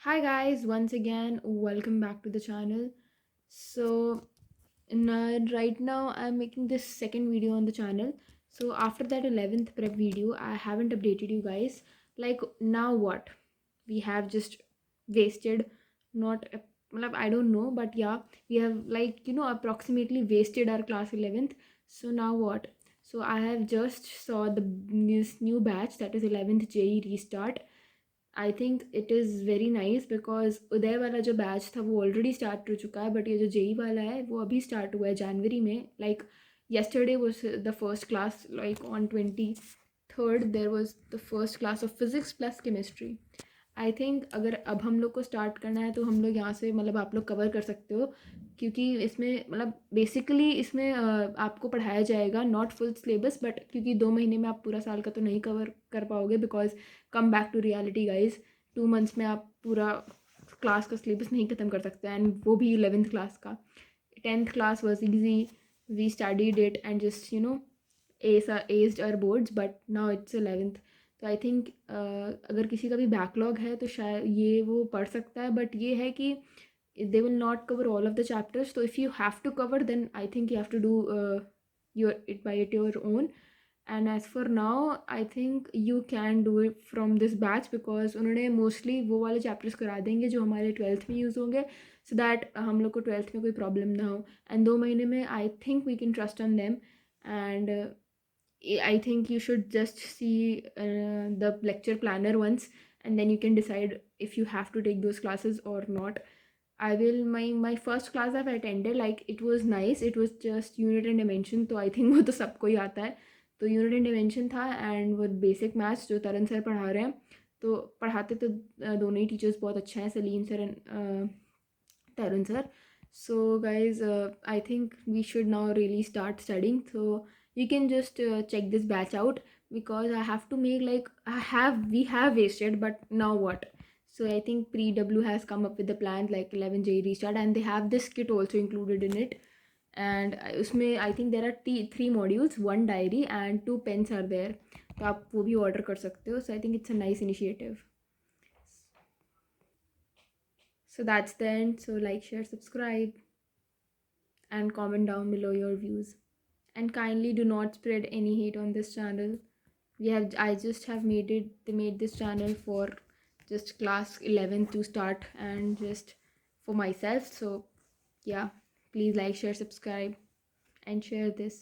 Hi guys, once again, welcome back to the channel. So, right now I'm making this second video on the channel. So, after that 11th prep video, I haven't updated you guys. Like, now what? We have just wasted, not, I don't know, but yeah, we have approximately wasted our class 11th. So, now what? So, I have just saw this new batch, that is 11th JE restart. I think it is very nice because Uday वाला जो batch था वो already start हो चुका है, but ये जो JEE वाला है वो अभी स्टार्ट हुआ है जनवरी में. Like yesterday was the first class, like on 23rd there was the first class of physics plus chemistry. I think अगर अब हम लोग को स्टार्ट करना है तो हम लोग यहाँ से मतलब आप लोग कवर कर सकते हो, क्योंकि इसमें मतलब बेसिकली इसमें आपको पढ़ाया जाएगा नॉट फुल सिलेबस, बट क्योंकि 2 महीने में आप पूरा साल का तो नहीं कवर कर पाओगे because come back to reality guys. 2 months में आप पूरा क्लास का सिलेबस नहीं ख़त्म कर सकते, एंड वो भी 11th क्लास का. 10th class was easy, we studied it and just aced our boards, but now it's 11th. तो आई थिंक अगर किसी का भी बैकलॉग है तो शायद ये वो पढ़ सकता है, बट ये है कि they will not cover all of the chapters. So if you have to cover, then I think you have to do your own. And as for now, I think you can do it from this batch because उन्होंने mostly वो वाले chapters करा देंगे जो हमारे 12th में use होंगे, so that हम लोग को 12th में कोई प्रॉब्लम ना हो. एंड 2 महीने में I think we can trust on them. And I think you should just see the lecture planner once, and then you can decide if you have to take those classes or not. I will my first class I've attended, like it was nice. It was just unit and dimension, तो I think वो तो सबको ही आता है. तो unit and dimension था, and वो basic maths जो तरन सर पढ़ा रहे हैं, तो पढ़ाते तो दोनों ही टीचर्स बहुत अच्छा हैं, Salim sir and Taran sir. So guys, I think we should now really start studying. So you can just check this batch out, because I have to make, like, we have wasted, but now what? So I think pre-W has come up with the plans like 11 J restart, and they have this kit also included in it. And उसमें I think there are three modules, one diary and 2 pens are there. तो आप वो भी order कर सकते हो. So I think it's a nice initiative. So that's the end. So like, share, subscribe, and comment down below your views. And kindly do not spread any hate on this channel. I just have made this channel for just class 11 to start, and just for myself. So yeah, please like, share, subscribe, and share this.